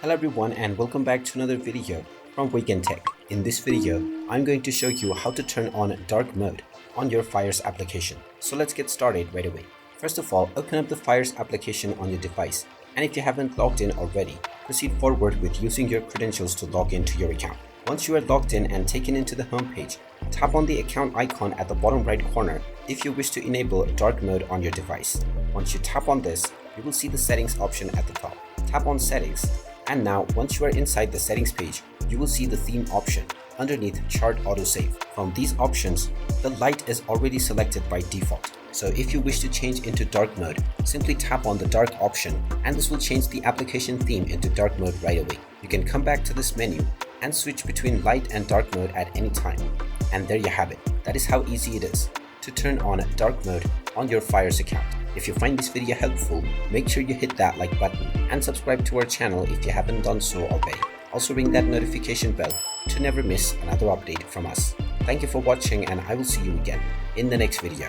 Hello everyone and welcome back to another video from Wake&Tech. In this video, I'm going to show you how to turn on dark mode on your Fyers application. So let's get started right away. First of all, open up the Fyers application on your device, and if you haven't logged in already, proceed forward with using your credentials to log into your account. Once you are logged in and taken into the home page, tap on the account icon at the bottom right corner if you wish to enable dark mode on your device. Once you tap on this, you will see the settings option at the top. Tap on settings, and now once you are inside the settings page, you will see the theme option underneath chart autosave. From these options, the light is already selected by default. So if you wish to change into dark mode, simply tap on the dark option and this will change the application theme into dark mode right away. You can come back to this menu and switch between light and dark mode at any time. And there you have it. That is how easy it is to turn on dark mode on your Fyers account. If you find this video helpful, make sure you hit that like button and subscribe to our channel if you haven't done so already. Also ring that notification bell to never miss another update from us. Thank you for watching and I will see you again in the next video.